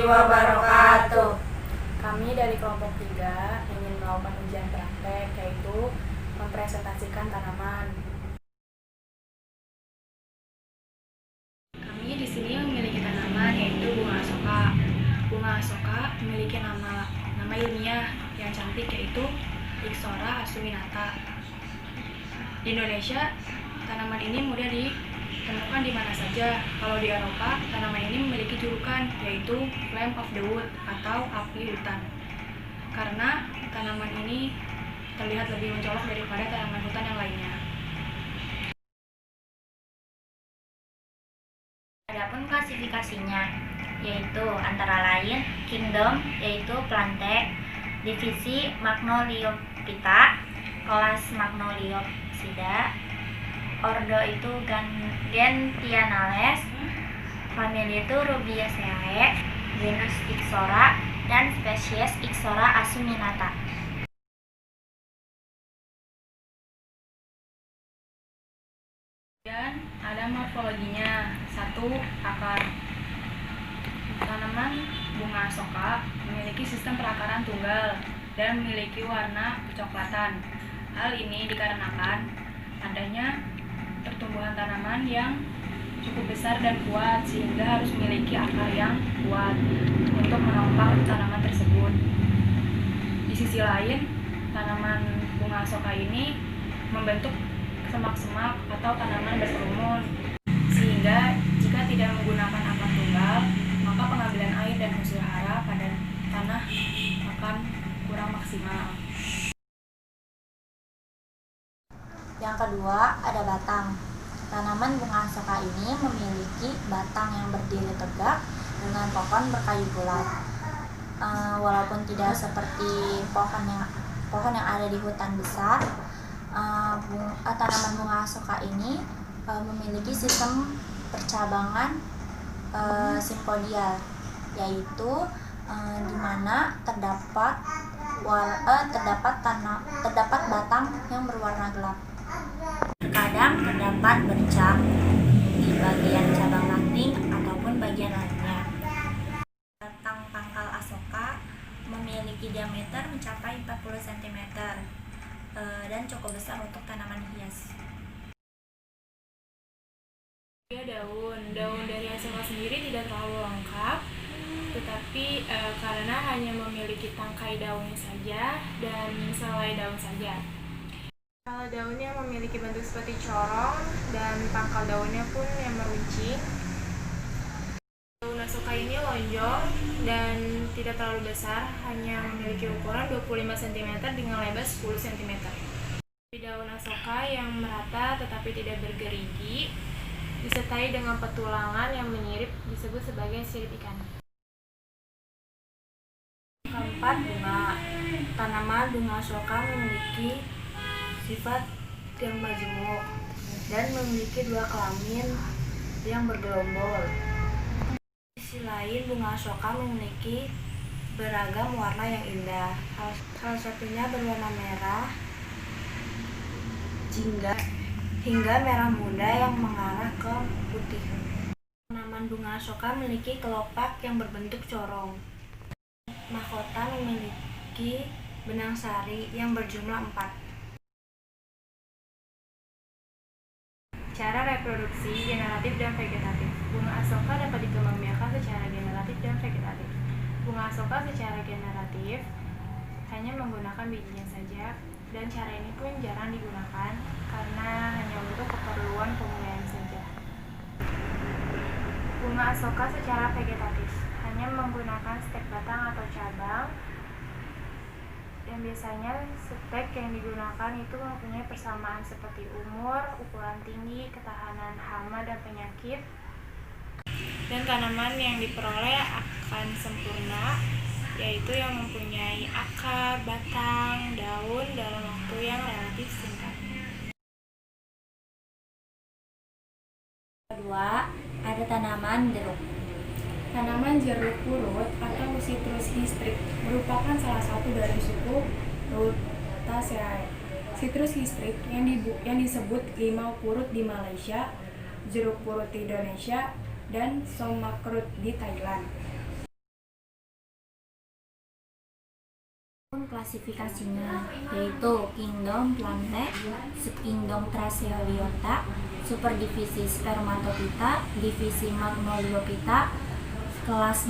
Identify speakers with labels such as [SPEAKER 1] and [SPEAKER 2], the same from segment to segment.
[SPEAKER 1] wabarakatuh.
[SPEAKER 2] Kami dari kelompok 3 ingin melakukan ujian praktek, yaitu mempresentasikan tanaman. Kami di sini memiliki tanaman yaitu bunga asoka. Bunga asoka memiliki nama ilmiah yang cantik yaitu Ixora acuminata. Di Indonesia, tanaman ini mudah ditemukan di mana saja. Kalau di Eropa, tanaman ini memiliki julukan yaitu Lamb of the Wood atau api hutan. Karena tanaman ini terlihat lebih mencolok daripada tanaman hutan yang lainnya.
[SPEAKER 1] Adapun klasifikasinya yaitu antara lain kingdom yaitu plante, divisi Magnoliophyta, kelas Magnoliopsida, ordo itu Gentianales, famili itu Rubiaceae, genus Ixora, dan spesies Ixora acuminata.
[SPEAKER 2] Dan ada morfologinya. 1. Akar. Tanaman bunga asoka memiliki sistem perakaran tunggal dan memiliki warna kecoklatan. Hal ini dikarenakan adanya pertumbuhan tanaman yang cukup besar dan kuat, sehingga harus memiliki akar yang kuat untuk menopang tanaman tersebut. Di sisi lain, tanaman bunga asoka ini membentuk semak-semak atau tanaman berkerumun, sehingga jika tidak menggunakan akar tunggal, maka pengambilan air dan unsur hara pada tanah akan kurang maksimal.
[SPEAKER 1] Yang kedua, ada batang. Tanaman bunga asoka ini memiliki batang yang berdiri tegak dengan pohon berkayu bulat. Walaupun tidak seperti pohon yang ada di hutan besar, tanaman bunga asoka ini memiliki sistem percabangan simpodial, yaitu di mana terdapat batang yang berwarna gelap. Terkadang terdapat bercak di bagian cabang ranting ataupun bagian lainnya. Batang pangkal asoka memiliki diameter mencapai 40 cm dan cukup besar untuk tanaman hias.
[SPEAKER 2] Daun dari asoka sendiri tidak terlalu lengkap, tetapi karena hanya memiliki tangkai daunnya saja dan selai daun saja. Kalau daunnya memiliki bentuk seperti corong dan pangkal daunnya pun yang meruncing. Daun asoka ini lonjong dan tidak terlalu besar, hanya memiliki ukuran 25 cm dengan lebar 10 cm. Daun asoka yang merata tetapi tidak bergerigi, disertai dengan petulangan yang menyirip disebut sebagai sirip ikan. Keempat, bunga. Tanaman bunga asoka memiliki sifat yang majemuk dan memiliki 2 kelamin yang bergelombol. Di sisi lain, bunga asoka memiliki beragam warna yang indah. Salah satunya berwarna merah hingga merah muda yang mengarah ke putih. Tanaman bunga asoka memiliki kelopak yang berbentuk corong. Mahkota memiliki benang sari yang berjumlah 4. Cara reproduksi generatif dan vegetatif. Bunga asoka dapat dikembangbiakan secara generatif dan vegetatif. Bunga asoka secara generatif hanya menggunakan bijinya saja, dan cara ini pun jarang digunakan karena hanya untuk keperluan pemulihan saja. Bunga asoka secara vegetatif hanya menggunakan stek batang atau cabang, dan biasanya stek yang digunakan itu mempunyai persamaan seperti umur, ukuran tinggi, ketahanan hama dan penyakit, dan tanaman yang diperoleh akan sempurna, yaitu yang mempunyai akar, batang, daun dalam waktu yang relatif singkat.
[SPEAKER 1] Kedua, ada tanaman jeruk.
[SPEAKER 2] Tanaman jeruk purut atau Citrus hystrix merupakan salah satu dari suku Rutaceae. Citrus hystrix yang disebut limau purut di Malaysia, jeruk purut di Indonesia, dan somakrut di Thailand.
[SPEAKER 1] Klasifikasinya yaitu Kingdom Plantae, Subkingdom Tracheobionta, Superdivisi Spermatophyta, Divisi Magnoliophyta, kelas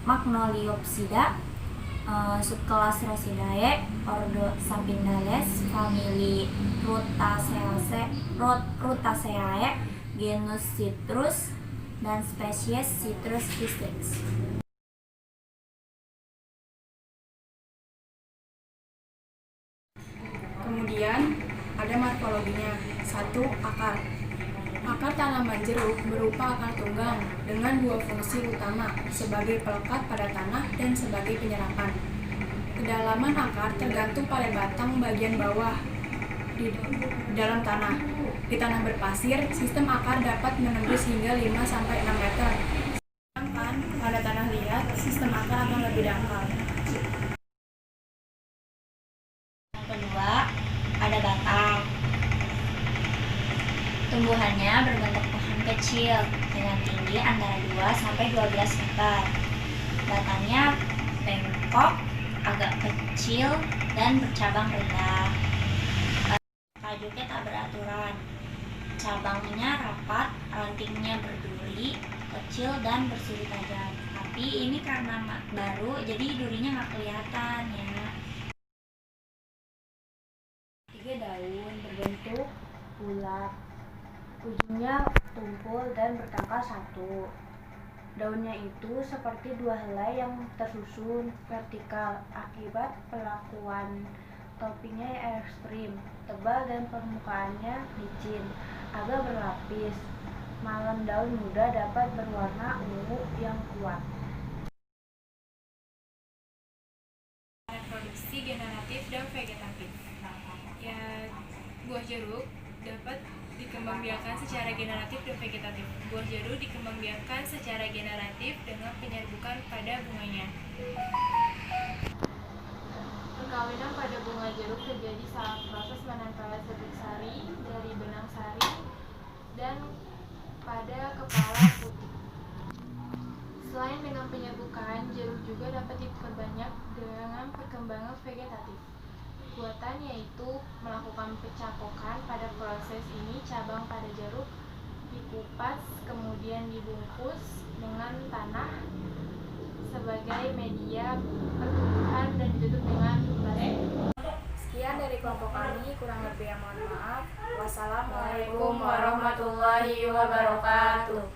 [SPEAKER 1] Magnoliopsida, subkelas Rosidae, ordo Sapindales, famili Rutaceae, genus Citrus, dan spesies Citrus caestrix.
[SPEAKER 2] Kemudian ada morfologinya. 1. Akar. Akar tanaman jeruk berupa akar tunggang dengan dua fungsi utama sebagai pelekat pada tanah dan sebagai penyerapan. Kedalaman akar tergantung pada batang bagian bawah di dalam tanah. Di tanah berpasir, sistem akar dapat menembus hingga 5-6 meter. Sedangkan pada tanah liat, sistem akar akan lebih dangkal.
[SPEAKER 1] Kedua, ada batang. Tumbuhannya berbentuk pohon kecil dengan tinggi antara 2-12 meter. Batangnya bengkok, agak kecil, dan bercabang rendah. Kajuknya tak beraturan. Cabangnya rapat, rantingnya berduri, kecil, dan bersuri tajam. Tapi ini karena baru, jadi durinya nggak kelihatan ya. 3. Daun berbentuk bulat, ujungnya tumpul dan bertangkal satu. Daunnya itu seperti dua helai yang tersusun vertikal akibat perlakuan toppingnya yang ekstrim, tebal dan permukaannya licin, agak berlapis. Malam daun muda dapat berwarna ungu yang kuat.
[SPEAKER 2] Reproduksi generatif dan vegetatif. Ya, buah jeruk dapat dikembangbiakan secara generatif dan vegetatif. Buah jeruk dikembangbiakan secara generatif dengan penyerbukan pada bunganya. Perkawinan pada bunga jeruk terjadi saat proses menempel serbuk sari dari benang sari dan pada kepala putih. Selain dengan penyerbukan, jeruk juga dapat diperbanyak dengan perkembangan vegetatif. Buatan yaitu melakukan pencakokan. Pada proses ini cabang pada jeruk dikupas kemudian dibungkus dengan tanah sebagai media pertumbuhan dan ditutup dengan plastik. Sekian dari kelompok kami, kurang lebih mohon maaf. Wassalamualaikum warahmatullahi wabarakatuh.